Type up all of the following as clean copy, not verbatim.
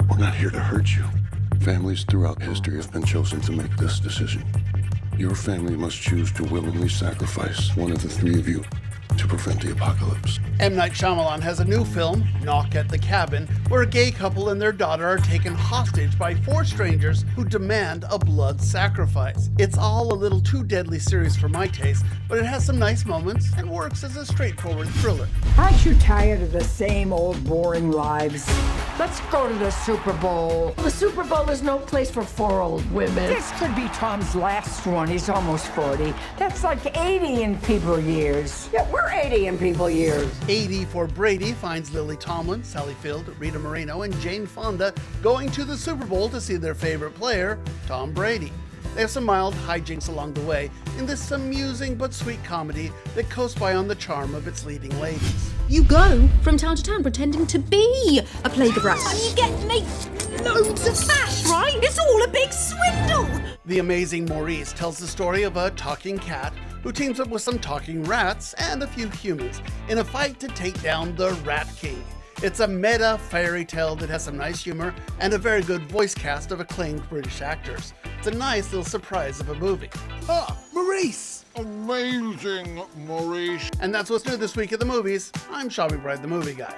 We're not here to hurt you. Families throughout history have been chosen to make this decision. Your family must choose to willingly sacrifice one of the three of you to prevent the apocalypse. M. Night Shyamalan has a new film, Knock at the Cabin, where a gay couple and their daughter are taken hostage by four strangers who demand a blood sacrifice. It's all a little too deadly serious for my taste, but it has some nice moments and works as a straightforward thriller. Aren't you tired of the same old boring lives? Let's go to the Super Bowl. The Super Bowl is no place for four old women. This could be Tom's last one. He's almost 40. That's like 80 in people years. Yeah, we're 80 in people years. 80 for Brady finds Lily Tomlin, Sally Field, Rita Moreno, and Jane Fonda going to the Super Bowl to see their favorite player, Tom Brady. They have some mild hijinks along the way in this amusing but sweet comedy that coasts by on the charm of its leading ladies. You go from town to town pretending to be a plague of rats, and you get me loads of cash, right? It's all a big swindle! The amazing Maurice tells the story of a talking cat who teams up with some talking rats and a few humans in a fight to take down the Rat King. It's a meta fairy tale that has some nice humor and a very good voice cast of acclaimed British actors. It's a nice little surprise of a movie. Ah, Maurice! Amazing, Maurice. And that's what's new this week at the movies. I'm Sean McBride, the movie guy.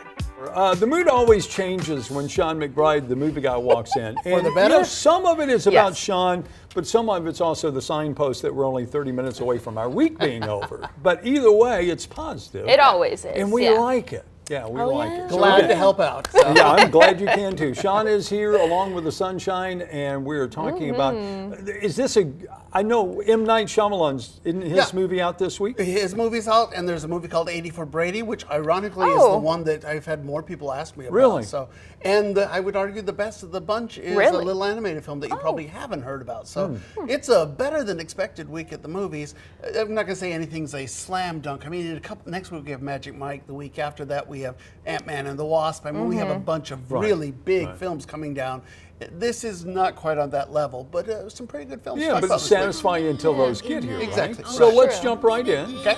The mood always changes when Sean McBride, the movie guy, walks in. For the better? Some of it is about Yes. Sean, but some of it's also the signpost that we're only 30 minutes away from our week being over. But either way, it's positive. It always is. And we yeah. like it. Yeah, we like it. So Glad okay. to help out. Yeah, I'm glad you can too. Sean is here along with the sunshine, and we're talking about, is this I know M. Night Shyamalan's, isn't his movie out this week? His movie's out, and there's a movie called 80 for Brady, which ironically is the one that I've had more people ask me about. Really? So, and I would argue the best of the bunch is a little animated film that you probably haven't heard about. So it's a better than expected week at the movies. I'm not going to say anything's a slam dunk. I mean, next week we have Magic Mike. The week after that we have Ant-Man and the Wasp. I mean, we have a bunch of really big films coming down. This is not quite on that level, but some pretty good films. Yeah, but it's satisfying until those get here, Exactly. right? So Right. let's jump right in. Okay.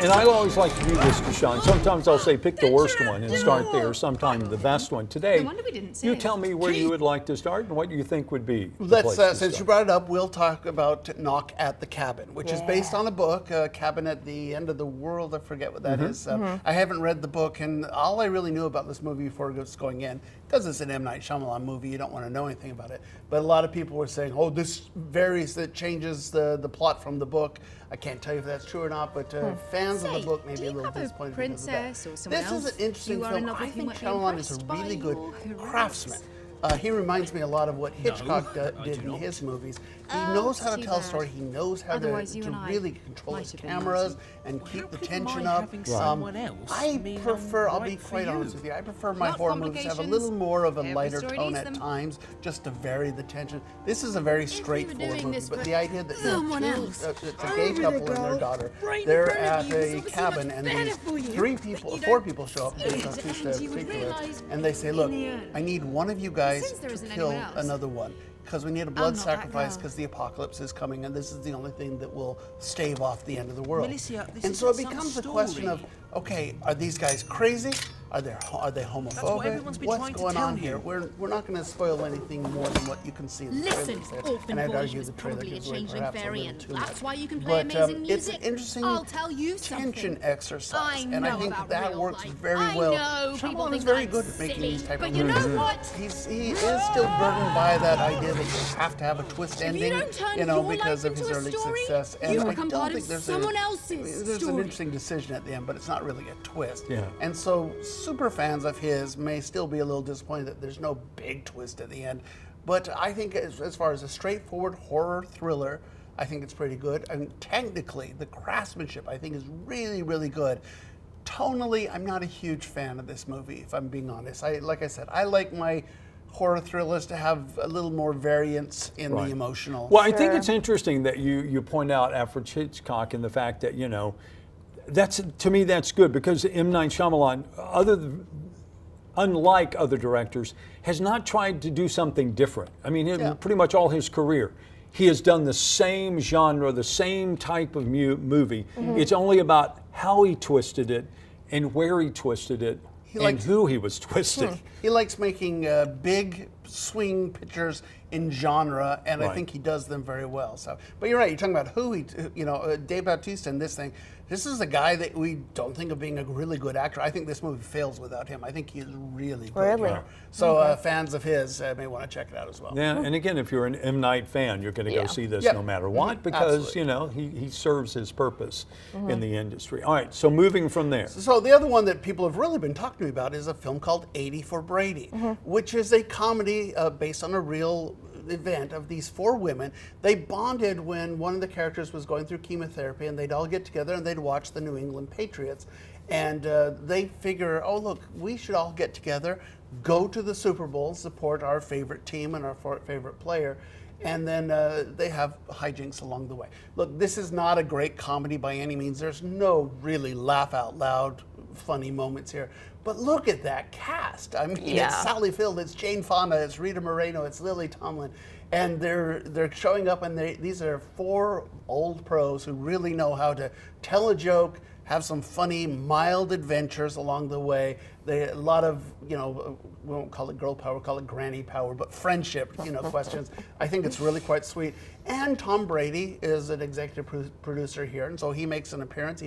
And I always like to do this to Sean. Sometimes I'll say pick the worst one and start there, sometimes the best one. Today, No wonder we didn't see you it. tell me where you would like to start and what you think would be the Let's, place to since you start. brought it up, we'll talk about Knock at the Cabin, which is based on a book, Cabin at the End of the World. I forget what that is. I haven't read the book, and all I really knew about this movie before going in, because it's an M. Night Shyamalan movie, you don't want to know anything about it. But a lot of people were saying, oh, this varies, that changes the plot from the book. I can't tell you if that's true or not, but fans of the book may be a little disappointed because of that. princess or someone This is else an interesting you are in film. love I with who think might be Shyamalan is a impressed by really good your career? craftsman. He reminds me a lot of what Hitchcock did in his movies. He knows how to too tell a bad. story. He knows how Otherwise, you to and I really control might his have been cameras losing. and keep the could tension my up. having someone else I mean I'm prefer, I'll be right for quite you? honest with you, I prefer my Not horror movies to have a complications. little more of a Every lighter story tone needs at them. times, just to vary the tension. This is a very straightforward doing movie, this but for the idea that someone you else. have it's a gay couple and their daughter, they're at a cabin, and these four people show up, based on two steps particular, and they say, look, I need one of you guys Since there to isn't kill anyone else, another one, because we need a blood not that sacrifice girl. because the apocalypse is coming, and this is the only thing that will stave off the end of the world. Melissa, this And so it isn't some becomes a question of, story. okay, are these guys crazy? Are they homophobic? everyone's been What's trying to going tell on you. here? We're not going to spoil anything more than what you can see in the Listen, trailers there. Orphan And I'd Boy argue was the trailer probably a gives away changeling perhaps a little variant. too That's much. why you can play But amazing it's an music. interesting I'll tell you something. tension exercise, I and I know think about that real works life. very I well. know people Shyamalan think is very I'm good at making silly, these type but of you know movies. what? He is still burdened by that idea that you have to have a twist If you ending, don't turn you know, your because life of his into a early story, success. you And I become don't part think of there's someone a, else's there's an story. interesting decision at the end, but it's not really a twist. Yeah. And so super fans of his may still be a little disappointed that there's no big twist at the end. But I think as far as a straightforward horror thriller, I think it's pretty good. And technically, the craftsmanship I think is really, really good. Tonally, I'm not a huge fan of this movie, if I'm being honest. Like I said, I like my horror thrillers to have a little more variance in the emotional. Well, I think it's interesting that you point out Alfred Hitchcock and the fact that, you know, to me that's good, because M. Night Shyamalan, unlike other directors, has not tried to do something different. I mean, pretty much all his career, he has done the same genre, the same type of movie. It's only about how he twisted it and where he twisted it likes- who he was twisting. He likes making big swing pictures in genre, and I Right. think he does them very well. So, but you're right. You're talking about who he, Dave Bautista in this thing. This is a guy that we don't think of being a really good actor. I think this movie fails without him. I think he is really good. Really? here. So fans of his may want to check it out as well. Yeah, and again, if you're an M. Night fan, you're going to go Yeah. see this Yeah. no matter what because, Absolutely. he serves his purpose in the industry. All right, so moving from there. So the other one that people have really been talking to me about is a film called 80 for Brady, which is a comedy based on a real event of these four women. They bonded when one of the characters was going through chemotherapy, and they'd all get together and they'd watch the New England Patriots. And they figure, oh, look, we should all get together, go to the Super Bowl, support our favorite team and our favorite player. And then they have hijinks along the way. Look, this is not a great comedy by any means. There's no really laugh out loud funny moments here. But look at that cast. I mean, Yeah. it's Sally Field, it's Jane Fonda, it's Rita Moreno, it's Lily Tomlin. And they're showing up, and these are four old pros who really know how to tell a joke, have some funny, mild adventures along the way. A lot of, we won't call it girl power, we'll call it granny power, but friendship, questions. I think it's really quite sweet. And Tom Brady is an executive producer here, and so he makes an appearance.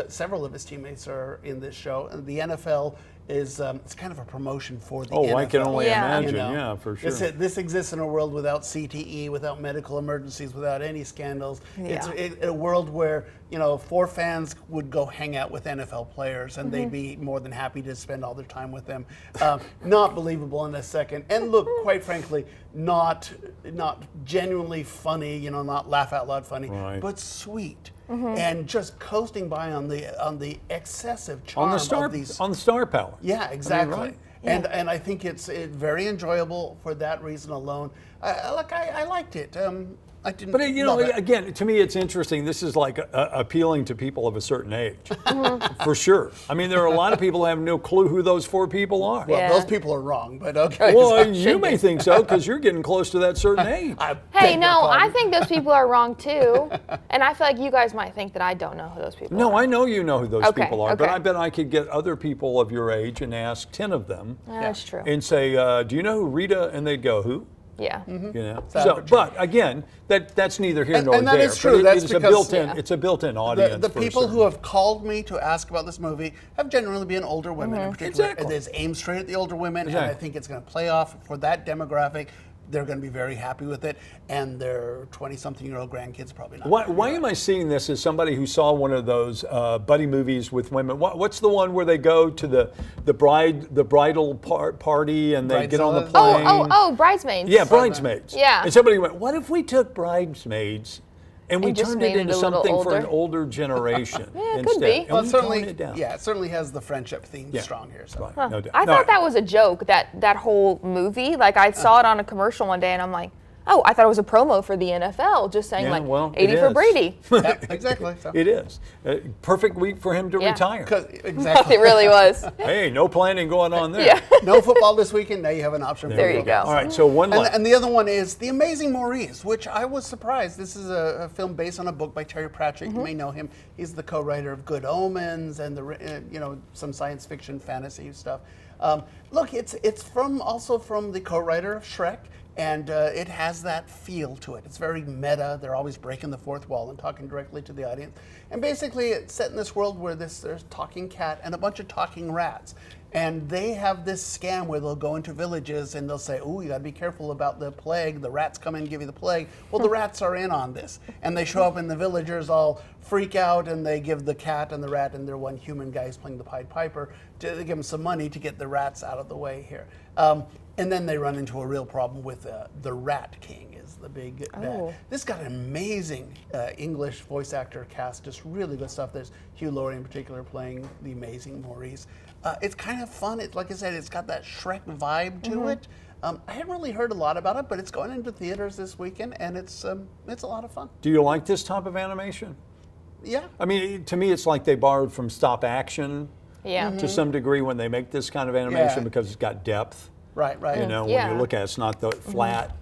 Several of his teammates are in this show. And the NFL is it's kind of a promotion for the NFL. Oh, I can only Yeah. imagine. Yeah, for sure. This exists in a world without CTE, without medical emergencies, without any scandals. Yeah. It's a world where, four fans would go hang out with NFL players, and they'd be more than happy to spend all their time with them. Not believable in a second. And look, quite frankly, not genuinely funny, not laugh out loud funny, Right. but sweet. And just coasting by on the excessive charm on the star power. yeah, exactly. right. And I think it's very enjoyable for that reason alone. I liked it. I didn't. But love it. again, to me, it's interesting. This is like appealing to people of a certain age, for sure. I mean, there are a lot of people who have no clue who those four people are. Well, Yeah. those people are wrong, but okay. Well, you may think so because you're getting close to that certain age. I Hey, beg your no, I pardon. think those people are wrong too. And I feel like you guys might think that I don't know who those people are. No, I know you know who those Okay, people are, but okay. I bet I could get other people of your age and ask 10 of them That's true. and say, do you know who Rita? And they'd go, who? Yeah. So, but again, that's neither here nor and that there. is true. But That's it's because- a built-in. Yeah. It's a built-in audience. The for people certain. who have called me to ask about this movie have generally been older women in particular. Exactly. It is aimed straight at the older women, and I Exactly. think it's going to play off for that demographic. They're going to be very happy with it, and their 20-something-year-old grandkids probably not. Why am I seeing this as somebody who saw one of those buddy movies with women? What's the one where they go to the bridal party and they get on the Bridezillas? plane? Oh, Bridesmaids. Yeah, Bridesmaids. Yeah. And somebody went, what if we took Bridesmaids and we And just turned made it it into a little something for an older? older generation Yeah, it instead? could be. And Well, we it certainly, tone it down. yeah, it certainly has the friendship theme Yeah. strong here. So. Right, no doubt. I No, thought that was a joke, that whole movie. Like, I saw it on a commercial one day, and I'm like, oh, I thought it was a promo for the NFL, just saying, Yeah, like, well, 80 it for is. Brady. Yeah, exactly. So. It is. Perfect week for him to Yeah. retire. 'Cause- exactly. It really was. Hey, no planning going on there. Yeah. No football this weekend. Now you have an option. There for you football. go. All right, so one left. And the other one is The Amazing Maurice, which I was surprised. This is a film based on a book by Terry Pratchett. You may know him. He's the co-writer of Good Omens and some science fiction fantasy stuff. Look, it's also from the co-writer of Shrek. And it has that feel to it. It's very meta. They're always breaking the fourth wall and talking directly to the audience. And basically, it's set in this world where there's a talking cat and a bunch of talking rats. And they have this scam where they'll go into villages and they'll say, "Ooh, you got to be careful about the plague. The rats come in and give you the plague." Well, the rats are in on this, and they show up, and the villagers all freak out, and they give the cat and the rat and their one human guy who's playing the Pied Piper to give them some money to get the rats out of the way here. And then they run into a real problem with the Rat King is the big bad. Oh. This got an amazing English voice actor cast, just really good stuff. There's Hugh Laurie in particular playing the amazing Maurice. It's kind of fun. Like I said, it's got that Shrek vibe to it. I hadn't really heard a lot about it, but it's going into theaters this weekend, and it's a lot of fun. Do you like this type of animation? Yeah. I mean, to me, it's like they borrowed from stop action Yeah. to some degree when they make this kind of animation Yeah. because it's got depth. Right, right. You know, when Yeah. you look at it, it's not the flat.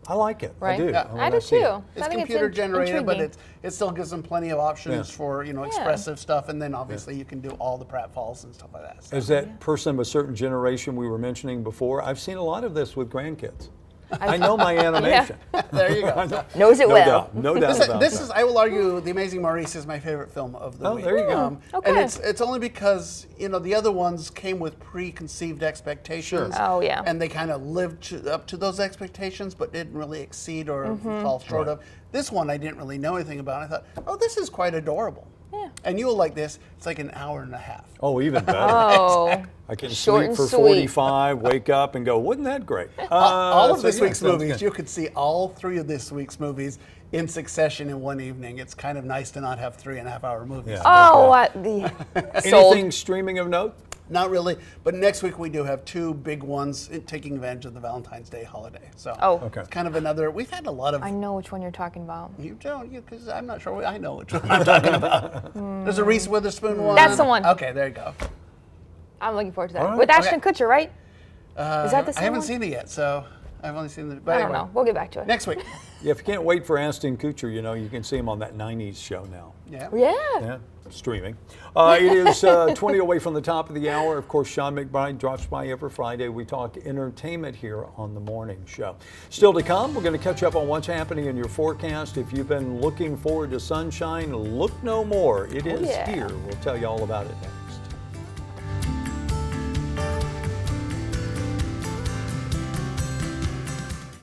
I like it. I Right. do. Yeah. When I do see it. too. It's I think computer generated, but intriguing. it still gives them plenty of options Yeah. for expressive stuff, and then obviously you can do all the pratfalls and stuff like that. So. As that person of a certain generation we were mentioning before, I've seen a lot of this with grandkids. I know my animation. There you go. Knows it No well. doubt. No doubt about This that. is, I will argue, The Amazing Maurice is my favorite film of the Oh, week. there you go. And Okay. it's only because the other ones came with preconceived expectations. Sure. Oh, yeah. And they kind of lived up to those expectations, but didn't really exceed or fall short of. This one I didn't really know anything about. I thought, oh, this is quite adorable. Yeah. And you'll like this. It's like an hour and a half. Oh, even better. Oh. I can Short sleep and for sweet. 45, wake up and go, wasn't that great? All of so this yeah, week's sounds movies, good. you could see all 3 of this week's movies in succession in one evening. It's kind of nice to not have 3.5-hour movies. Yeah. Oh, what the sold. Anything streaming of note? Not really, but next week we do have 2 big ones taking advantage of the Valentine's Day holiday. So Oh. Okay. it's kind of another. We've had a lot of. I know which one you're talking about. You don't, because I'm not sure. I know which one I'm talking about. There's a Reese Witherspoon one. That's the one. Okay, there you go. I'm looking forward to that. All right. With Ashton Kutcher, right? Is that the same I haven't one? seen it yet, so I've only seen the. But I don't anyway, know. We'll get back to it. Next week. Yeah, if you can't wait for Ashton Kutcher, you can see him on that 90s show now. Yeah. Yeah. Yeah, streaming. It is 20 away from the top of the hour. Of course, Sean McBride drops by every Friday. We talk entertainment here on the morning show. Still to come, we're going to catch up on what's happening in your forecast. If you've been looking forward to sunshine, look no more. It is yeah. here. We'll tell you all about it next.